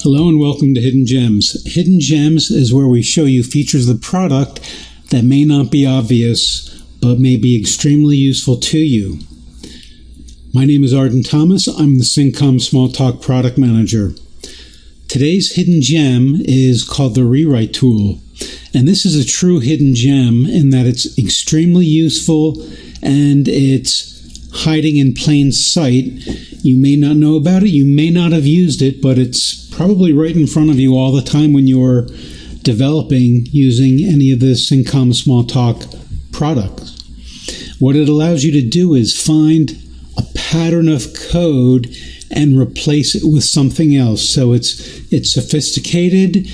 Hello and welcome to Hidden Gems. Hidden Gems is where we show you features of the product that may not be obvious, but may be extremely useful to you. My name is Arden Thomas. I'm the Syncom Smalltalk Product Manager. Today's hidden gem is called the Rewrite Tool. And this is a true hidden gem in that it's extremely useful and it's hiding in plain sight. You may not know about it, you may not have used it, but it's probably right in front of you all the time when you're developing using any of the Syncom Smalltalk products. What it allows you to do is find a pattern of code and replace it with something else. So it's sophisticated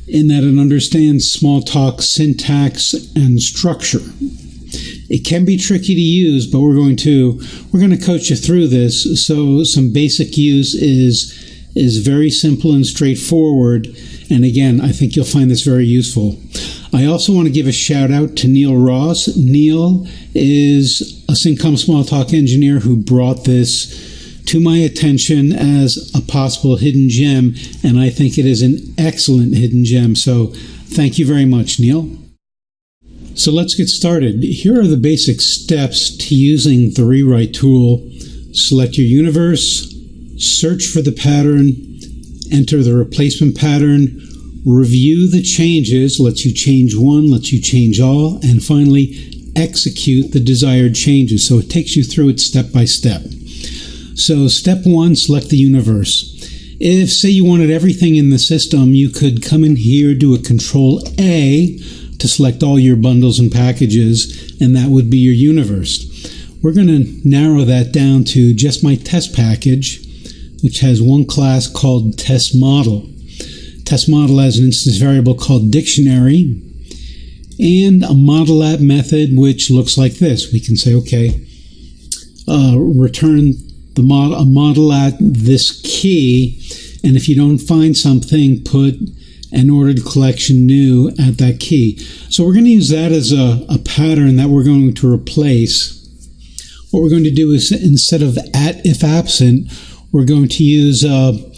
in that it understands Smalltalk syntax and structure. It can be tricky to use, but we're going to coach you through this. So some basic use is very simple and straightforward. And again, I think you'll find this very useful. I also want to give a shout out to Neil Ross. Neil is a Syncom Smalltalk engineer who brought this to my attention as a possible hidden gem, and I think it is an excellent hidden gem. So thank you very much, Neil. So let's get started. Here are the basic steps to using the Rewrite tool. Select your universe, search for the pattern, enter the replacement pattern, review the changes, lets you change one, lets you change all, and finally execute the desired changes. So it takes you through it step by step. So step one, select the universe. If, say, you wanted everything in the system, you could come in here, do a Control A to select all your bundles and packages, and that would be your universe. We're going to narrow that down to just my test package, which has one class called test model. Test model has an instance variable called dictionary, and a model app method, which looks like this. We can say, okay, return a model at this key, and if you don't find something, put an ordered collection new at that key. So we're going to use that as a pattern that we're going to replace. What we're going to do is, instead of at if absent, we're going to use an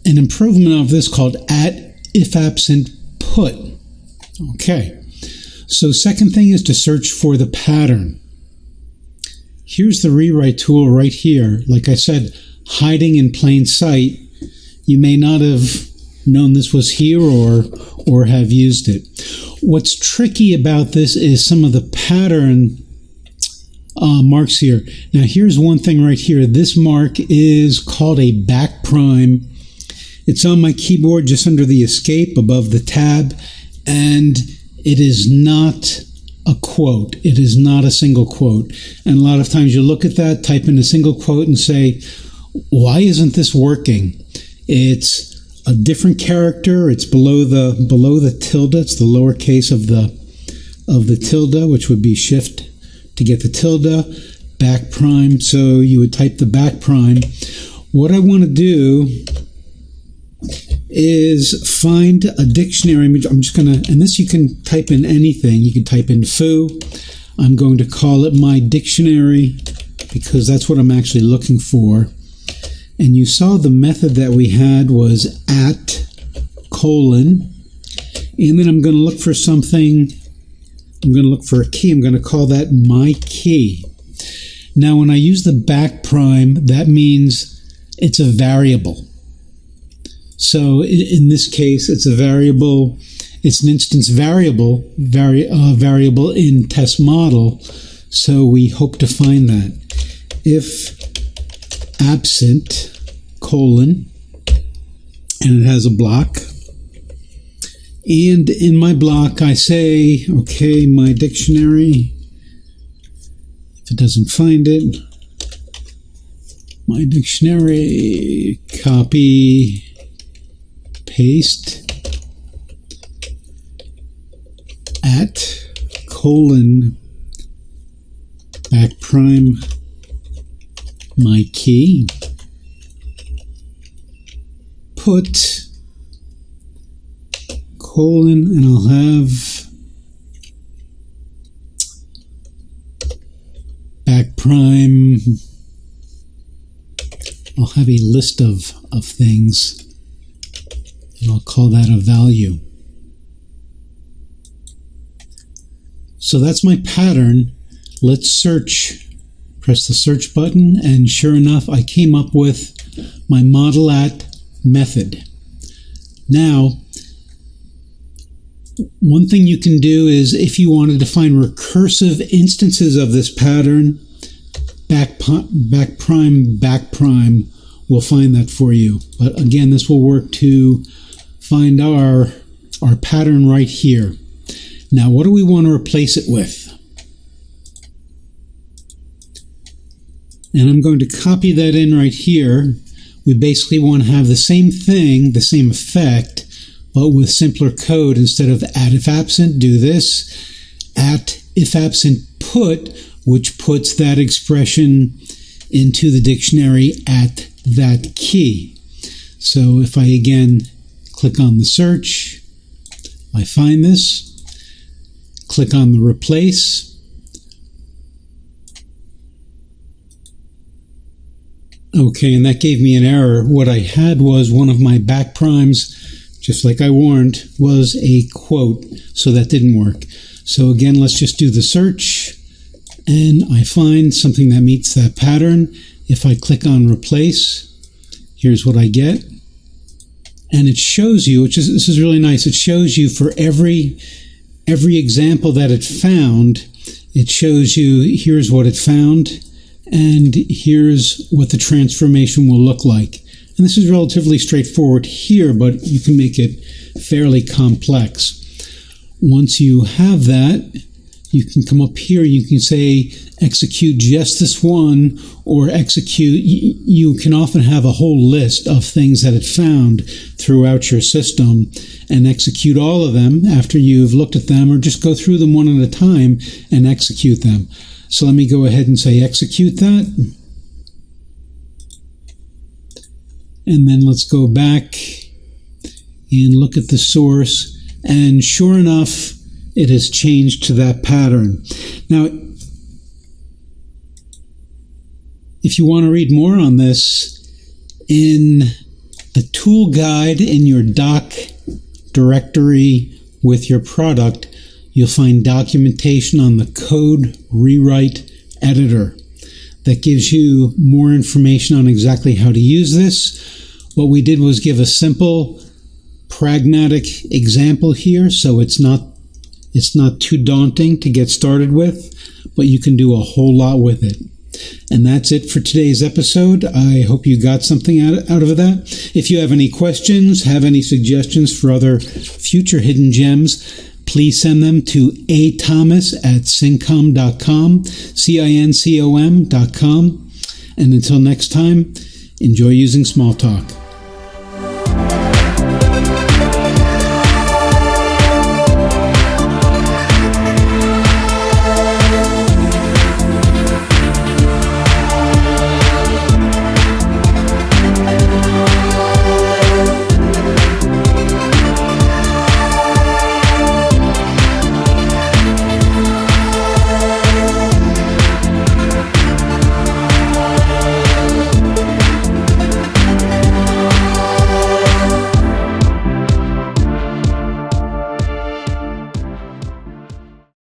improvement of this called at if absent put. Okay. So second thing is to search for the pattern. Here's the Rewrite tool right here. Like I said, hiding in plain sight. You may not have known this was here or have used it. What's tricky about this is some of the pattern marks here. Now here's one thing right here. This mark is called a back prime. It's on my keyboard just under the escape above the tab, and it is not a quote. It is not a single quote. And a lot of times you look at that, type in a single quote and say, why isn't this working? It's a different character. It's below the tilde. It's the lowercase of the tilde, which would be shift to get the tilde, back prime. So you would type the back prime. What I want to do is find a dictionary. I'm just going to, and this you can type in anything. You can type in foo. I'm going to call it my dictionary because that's what I'm actually looking for. And you saw the method that we had was at colon. And then I'm going to look for something. I'm going to look for a key. I'm going to call that my key. Now, when I use the back prime, that means it's a variable. So in this case, it's a variable. It's an instance variable, variable in test model. So we hope to find that. If absent colon, and it has a block. And in my block, I say, okay, my dictionary. If it doesn't find it, my dictionary, copy, paste, at colon, back prime, my key, put colon, and I'll have back prime. I'll have a list of things. And I'll call that a value. So that's my pattern. Let's search. Press the search button, and sure enough, I came up with my model.at method. Now, one thing you can do is, if you wanted to find recursive instances of this pattern, backprime will find that for you. But again, this will work to find our pattern right here. Now, what do we want to replace it with? And I'm going to copy that in right here. We basically want to have the same thing, the same effect, but with simpler code. Instead of at if absent, do this. At if absent put, which puts that expression into the dictionary at that key. So if I again click on the search, I find this. Click on the replace. Okay, and that gave me an error. What I had was one of my backprimes, just like I warned, was a quote, so that didn't work. So again, let's just do the search, and I find something that meets that pattern. If I click on replace, here's what I get. And it shows you, this is really nice, it shows you for every example that it found, it shows you here's what it found, and here's what the transformation will look like. And this is relatively straightforward here, but you can make it fairly complex. Once you have that, you can come up here, you can say execute just this one, or execute, you can often have a whole list of things that it found throughout your system, and execute all of them after you've looked at them, or just go through them one at a time and execute them. So let me go ahead and say execute that. And then let's go back and look at the source. And sure enough, it has changed to that pattern. Now, if you want to read more on this, in the tool guide in your doc directory with your product, you'll find documentation on the code rewrite editor that gives you more information on exactly how to use this. What we did was give a simple, pragmatic example here, so it's not too daunting to get started with, but you can do a whole lot with it. And that's it for today's episode. I hope you got something out of that. If you have any questions, have any suggestions for other future hidden gems, please send them to athomas@syncom.com, CINCOM.com. And until next time, enjoy using Smalltalk.